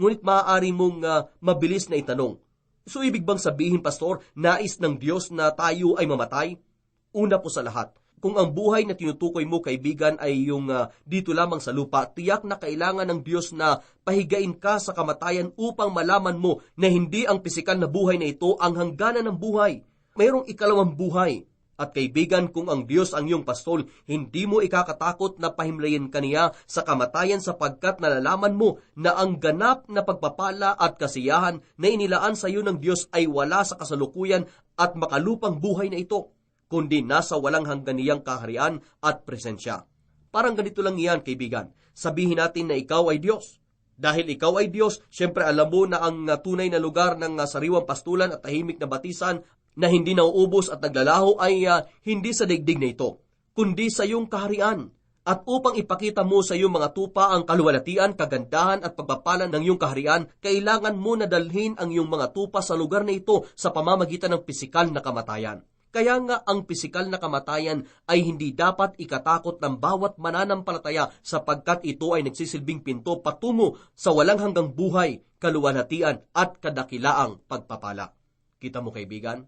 Ngunit maaari mong mabilis na itanong, so ibig bang sabihin, Pastor, nais ng Diyos na tayo ay mamatay? Una po sa lahat, kung ang buhay na tinutukoy mo, kaibigan, ay yung dito lamang sa lupa, tiyak na kailangan ng Diyos na pahigain ka sa kamatayan upang malaman mo na hindi ang pisikal na buhay na ito ang hangganan ng buhay. Mayroong ikalawang buhay. At kaibigan, kung ang Diyos ang iyong pastol, hindi mo ikakatakot na pahimlayin kaniya sa kamatayan sapagkat nalalaman mo na ang ganap na pagpapala at kasiyahan na inilaan sa iyo ng Diyos ay wala sa kasalukuyan at makalupang buhay na ito, kundi nasa walang hangganiyang kaharian at presensya. Parang ganito lang iyan, kaibigan. Sabihin natin na ikaw ay Diyos. Dahil ikaw ay Diyos, syempre alam mo na ang tunay na lugar ng sariwang pastulan at tahimik na batisan na hindi nauubos at naglalaho ay hindi sa daigdig na ito, kundi sa iyong kaharian. At upang ipakita mo sa iyong mga tupa ang kaluwalhatian, kagandahan at pagpapala ng iyong kaharian, kailangan mo na dalhin ang iyong mga tupa sa lugar na ito sa pamamagitan ng pisikal na kamatayan. Kaya nga ang pisikal na kamatayan ay hindi dapat ikatakot ng bawat mananampalataya sapagkat ito ay nagsisilbing pinto patungo sa walang hanggang buhay, kaluwalhatian at kadakilaang pagpapala. Kita mo, kaibigan?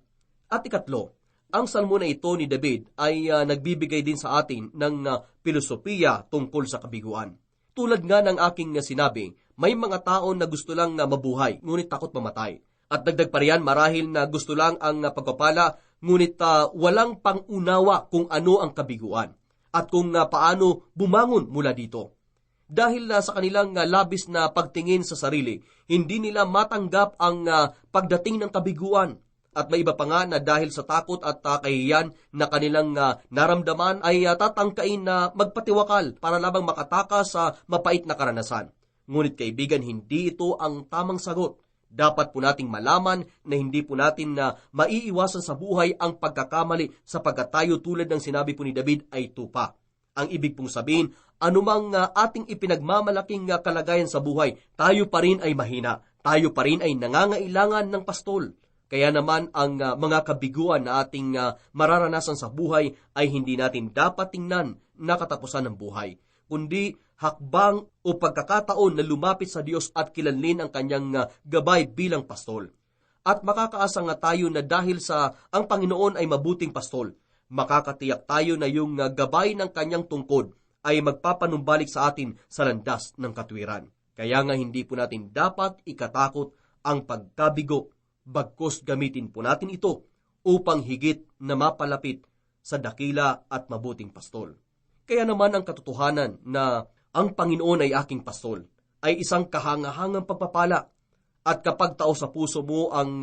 At ikatlo, ang salmo na ito ni David ay nagbibigay din sa atin ng pilosopiya tungkol sa kabiguan. Tulad nga ng aking sinabi, may mga tao na gusto lang mabuhay, ngunit takot mamatay. At dagdag pa riyan, marahil na gusto lang ang pagpapala, ngunit walang pangunawa kung ano ang kabiguan at kung paano bumangon mula dito. Dahil sa kanilang labis na pagtingin sa sarili, hindi nila matanggap ang pagdating ng kabiguan. At may iba pa nga na dahil sa takot at kahihiyan na kanilang naramdaman ay tatangkain na magpatiwakal para lamang makatakas sa mapait na karanasan. Ngunit kaibigan, hindi ito ang tamang sagot. Dapat po nating malaman na hindi po natin na maiiwasan sa buhay ang pagkakamali sapagkat tayo tulad ng sinabi po ni David ay tupa. Ang ibig pong sabihin, anumang ating ipinagmamalaking kalagayan sa buhay, tayo pa rin ay mahina. Tayo pa rin ay nangangailangan ng pastol. Kaya naman ang mga kabiguan na ating mararanasan sa buhay ay hindi natin dapat tingnan na katapusan ng buhay, kundi hakbang o pagkakataon na lumapit sa Diyos at kilanlin ang kanyang gabay bilang pastol. At makakaasa nga tayo na dahil sa ang Panginoon ay mabuting pastol, makakatiyak tayo na yung gabay ng kanyang tungkod ay magpapanumbalik sa atin sa landas ng katwiran. Kaya nga hindi po natin dapat ikatakot ang pagkabigo, bagkus gamitin po natin ito upang higit na mapalapit sa dakila at mabuting pastol. Kaya naman ang katotohanan na ang Panginoon ay aking pastol ay isang kahangahangang pagpapala. At kapag tao sa puso mo ang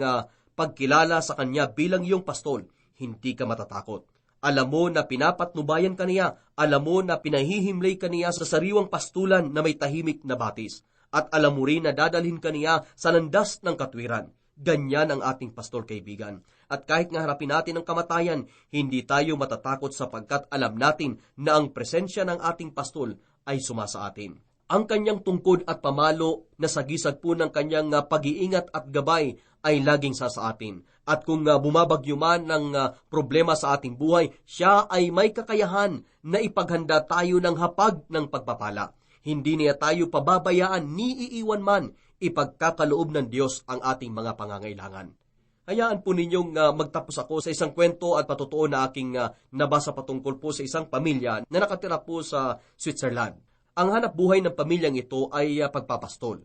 pagkilala sa Kanya bilang iyong pastol, hindi ka matatakot. Alam mo na pinapatnubayan ka niya, alam mo na pinahihimlay ka niya sa sariwang pastulan na may tahimik na batis, at alam mo rin na dadalhin ka niya sa landas ng katwiran. Ganyan ang ating pastol, kaibigan. At kahit nga harapin natin ang kamatayan, hindi tayo matatakot sapagkat alam natin na ang presensya ng ating pastol ay sumasa atin. Ang kanyang tungkod at pamalo na sagisag po ng kanyang pag-iingat at gabay ay laging sa atin. At kung bumabagyo man ng problema sa ating buhay, siya ay may kakayahan na ipaghanda tayo ng hapag ng pagpapala. Hindi niya tayo pababayaan ni iiwan man, ipagkakaloob ng Diyos ang ating mga pangangailangan. Hayaan po ninyong magtapos ako sa isang kwento at patotoo na aking nabasa patungkol po sa isang pamilya na nakatira po sa Switzerland. Ang hanap buhay ng pamilyang ito ay pagpapastol.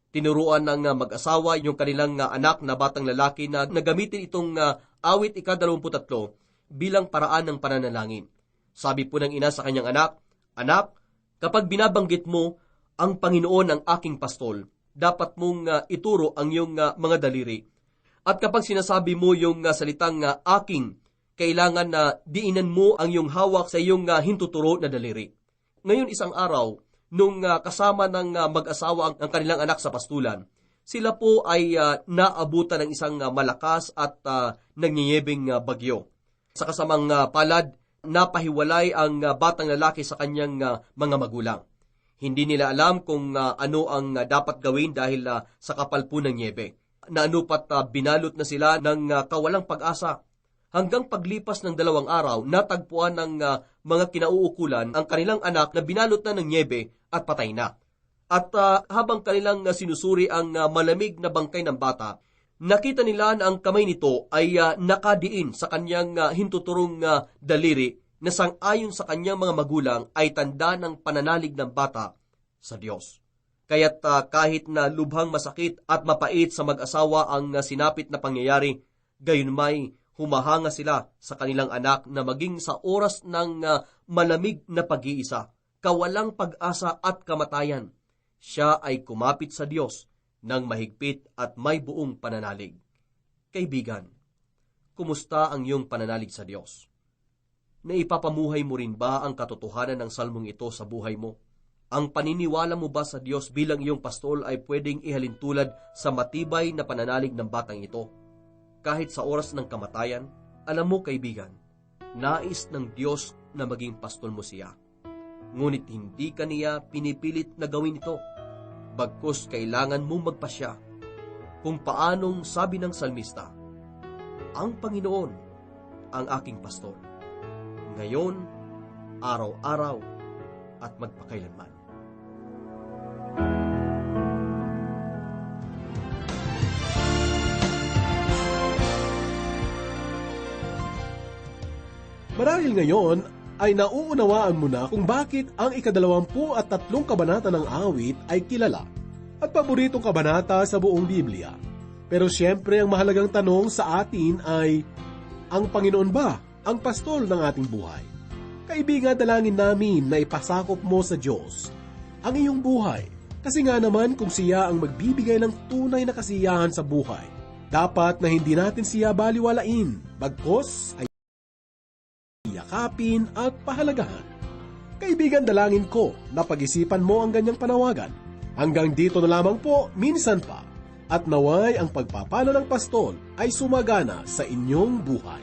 Tinuruan ng mag-asawa yung kanilang anak na batang lalaki na nagamitin itong awit ika-23 bilang paraan ng pananalangin. Sabi po ng ina sa kanyang anak, "Anak, kapag binabanggit mo ang Panginoon ang aking pastol, dapat mong ituro ang iyong mga daliri. At kapag sinasabi mo yung salitang aking, kailangan na diinan mo ang iyong hawak sa iyong hintuturo na daliri." Ngayon isang araw, nung kasama ng mag-asawa ang kanilang anak sa pastulan, sila po ay naabutan ng isang malakas at nangyayebing bagyo. Sa kasamang palad, napahiwalay ang batang lalaki sa kanyang mga magulang. Hindi nila alam kung ano ang dapat gawin dahil sa kapal po ng nyebe. Naanupat binalot na sila ng kawalang pag-asa. Hanggang paglipas ng 2 araw, natagpuan ng mga kinauukulan ang kanilang anak na binalot na ng nyebe at patay na. At habang kanilang sinusuri ang malamig na bangkay ng bata, nakita nila na ang kamay nito ay nakadiin sa kanyang hintuturong daliri na sang-ayon sa kanyang mga magulang ay tanda ng pananalig ng bata sa Diyos. Kaya't kahit na lubhang masakit at mapait sa mag-asawa ang sinapit na pangyayari, gayunmay humahanga sila sa kanilang anak na maging sa oras ng malamig na pag-iisa, kawalang pag-asa at kamatayan, siya ay kumapit sa Diyos ng mahigpit at may buong pananalig. Kaibigan, kumusta ang iyong pananalig sa Diyos? Naipapamuhay mo rin ba ang katotohanan ng salmong ito sa buhay mo? Ang paniniwala mo ba sa Diyos bilang iyong pastol ay pwedeng ihalintulad sa matibay na pananalig ng batang ito? Kahit sa oras ng kamatayan, alam mo kaibigan, nais ng Diyos na maging pastol mo siya. Ngunit hindi kaniya pinipilit na gawin ito. Bagkus kailangan mong magpasya. Kung paanong sabi ng salmista, "Ang Panginoon ang aking pastol, ngayon, araw-araw, at magpakailanman." Marahil ngayon ay nauunawaan mo na kung bakit ang ika-23 kabanata ng awit ay kilala at paboritong kabanata sa buong Biblia. Pero siyempre ang mahalagang tanong sa atin ay, ang Panginoon ba ang pastol ng ating buhay? Kaibigan, dalangin namin na ipasakop mo sa Diyos ang iyong buhay. Kasi nga naman kung siya ang magbibigay ng tunay na kasiyahan sa buhay, dapat na hindi natin siya baliwalain, bagkos ay yakapin at pahalagahan. Kaibigan, dalangin ko na pag-isipan mo ang ganyang panawagan. Hanggang dito na lamang po, minsan pa. At naway ang pagpapala ng pastol ay sumagana sa inyong buhay.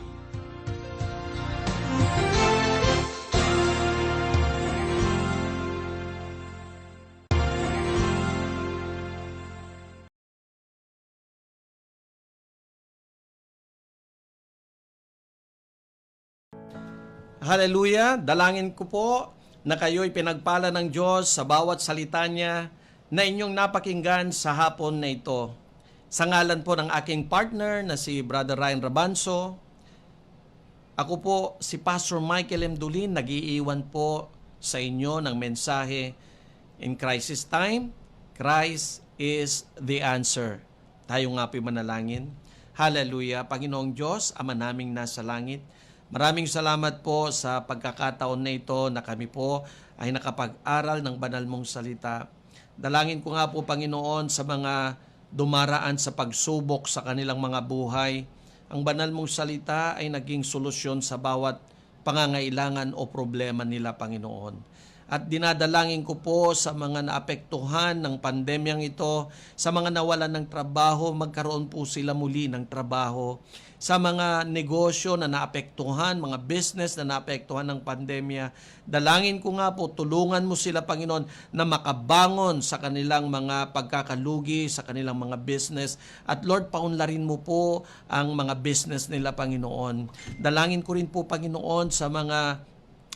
Hallelujah! Dalangin ko po na kayo'y pinagpala ng Diyos sa bawat salita niya na inyong napakinggan sa hapon na ito. Sa ngalan po ng aking partner na si Brother Ryan Rabanso, ako po si Pastor Michael M. Dulin, nag-iiwan po sa inyo ng mensahe, in crisis time, Christ is the answer. Tayo nga po manalangin. Hallelujah! Panginoong Diyos, Ama naming nasa langit, maraming salamat po sa pagkakataon na ito na kami po ay nakapag-aral ng banal mong salita. Dalangin ko nga po, Panginoon, sa mga dumaraan sa pagsubok sa kanilang mga buhay, ang banal mong salita ay naging solusyon sa bawat pangangailangan o problema nila, Panginoon. At dinadalangin ko po sa mga naapektuhan ng pandemyang ito, sa mga nawalan ng trabaho, magkaroon po sila muli ng trabaho. Sa mga negosyo na naapektuhan, mga business na naapektuhan ng pandemya, dalangin ko nga po, tulungan mo sila, Panginoon, na makabangon sa kanilang mga pagkakalugi, sa kanilang mga business. At Lord, paunlarin mo po ang mga business nila, Panginoon. Dalangin ko rin po, Panginoon, sa mga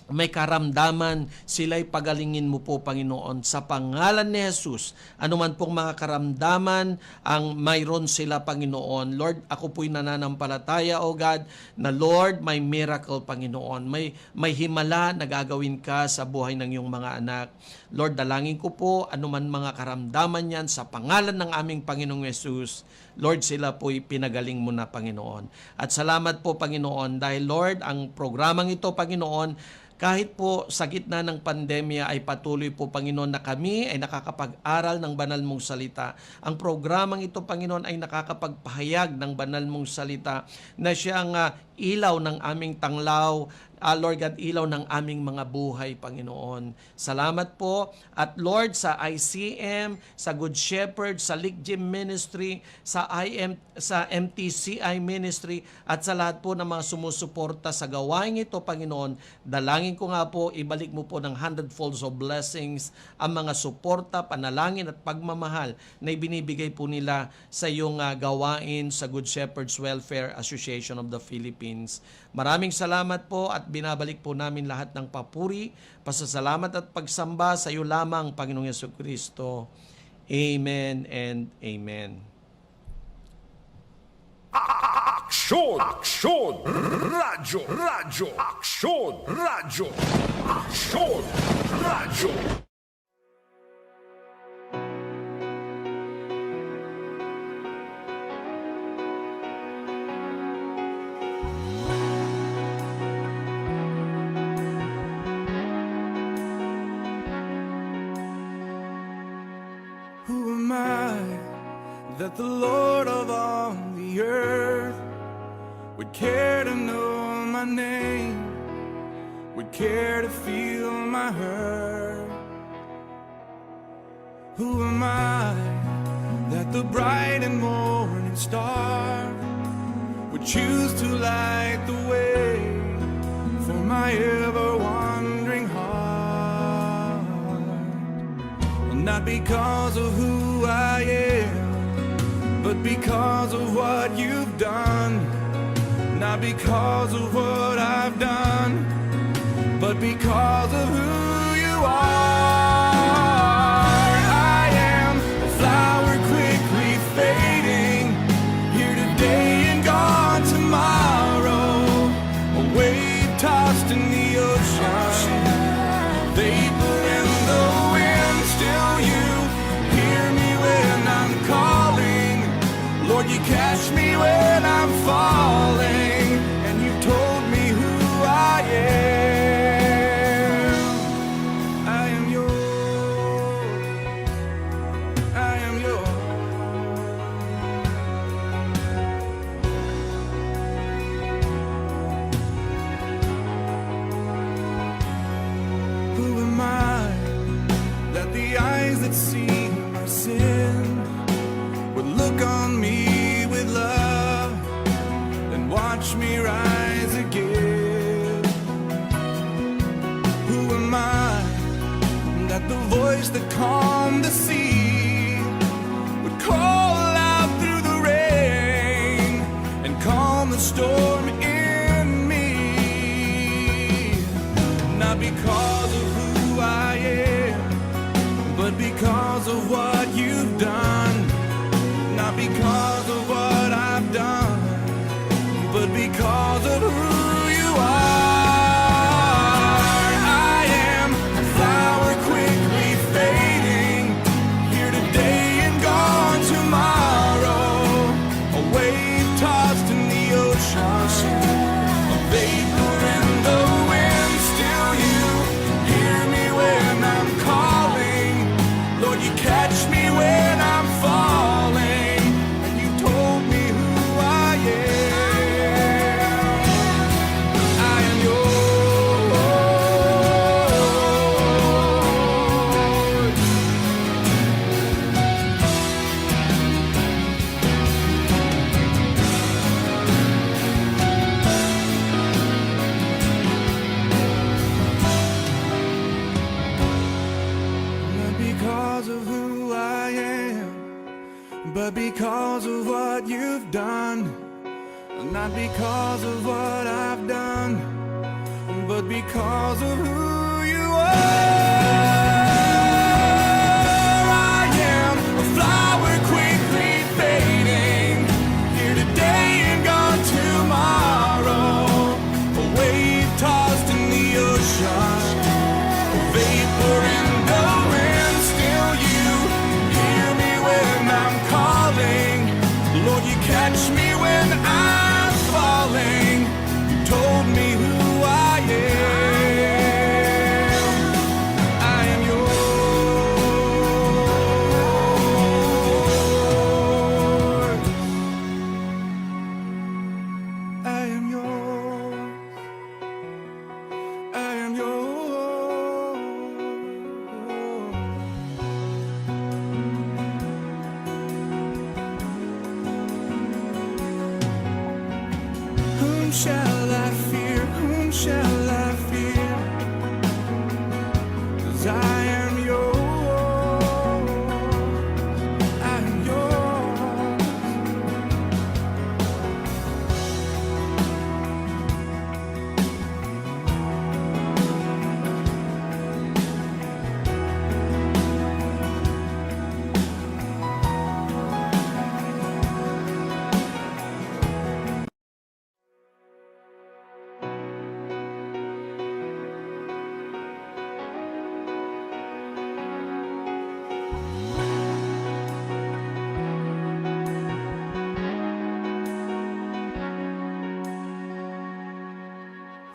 may karamdaman, sila'y pagalingin mo po, Panginoon, sa pangalan ni Jesus. Ano man pong mga karamdaman ang mayroon sila, Panginoon. Lord, ako po'y nananampalataya, O God, na Lord, may miracle, Panginoon. May himala na gagawin ka sa buhay ng iyong mga anak. Lord, dalangin ko po, ano man mga karamdaman yan, sa pangalan ng aming Panginoong Jesus, Lord, sila po'y pinagaling mo na, Panginoon. At salamat po, Panginoon, dahil Lord, ang programang ito, Panginoon, kahit po sa gitna ng pandemya ay patuloy po, Panginoon, na kami ay nakakapag-aral ng banal mong salita. Ang programang ito, Panginoon, ay nakakapagpahayag ng banal mong salita na siyang ilaw ng aming tanglaw, Lord God, ilaw ng aming mga buhay, Panginoon. Salamat po. At Lord, sa ICM, sa Good Shepherd, sa Ligjim Ministry, sa MTCI Ministry, at sa lahat po ng mga sumusuporta sa gawain ito, Panginoon, dalangin ko nga po, ibalik mo po ng 100-folds of blessings ang mga suporta, panalangin at pagmamahal na ibinibigay po nila sa iyong gawain sa Good Shepherd's Welfare Association of the Philippines. Maraming salamat po at binabalik po namin lahat ng papuri, pasasalamat at pagsamba sa iyo lamang, Panginoong Jesucristo. Amen and amen. Aksyon! Aksyon! Radyo! Radyo! Aksyon! Radyo! Aksyon! Radyo! Who am I that the Lord of all the earth would care to know my name, would care to feel my hurt? Who am I that the bright and morning star would choose to light the way for my ever-wandering heart? Not because of who I am, but because of what you've done. Not because of what I've done, but because of who you are. I am a flower quickly fading, here today and gone tomorrow, a wave tossed in the ocean, vapor in the wind. Still you hear me when I'm calling, Lord, you catch me when I'm falling, and you told me who I am. I am yours. I am yours. Who am I that the eyes that see my sin would look on me with love and watch me rise again? Who am I that the voice that calmed the sea would call out through the rain and calm the storm in me? Not because of who I am, but because of what you've done. Not because of what I've done, but because of who you are. I am a flower quickly fading, here today and gone tomorrow, a wave tossed in the ocean, a vapor in the wind. Still you hear me when I'm calling, Lord, you catch me when I'm falling, and you told me who I am. I am yours. Not because of who I am, but because of what you've done. Not because of what I've done, but but because of who you are. I am a flower quickly fading, here today and gone tomorrow, a wave tossed in the ocean, a vapor in the wind. Still you hear me when I'm calling, Lord, you catch me when I'm falling. You told me who I am. I am yours. I am yours. I am yours. Whom shall I fear? Whom shall I fear? 'Cause I am yours. I am yours.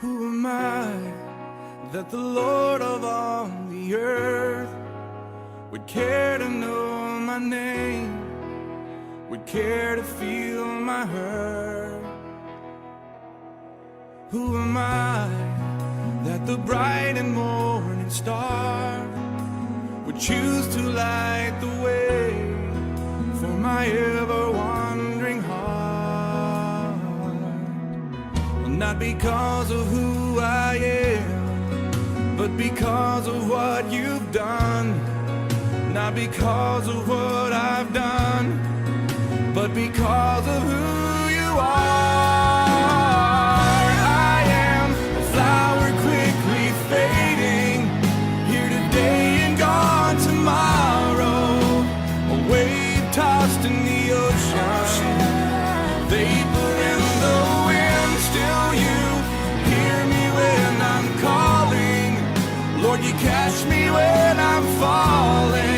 Who am I that the Lord of all the earth would care to know my name, would care to feel my hurt? Who am I that the bright and morning star would choose to light the way for my ever-wandering heart? Well, not because of who I am, but because of what you've done. Not because of what I've done, but because of who you are. I am a flower quickly fading, here today and gone tomorrow, a wave tossed in the ocean, vapor in the wind. Still you hear me when I'm calling, Lord, you catch me when I'm falling.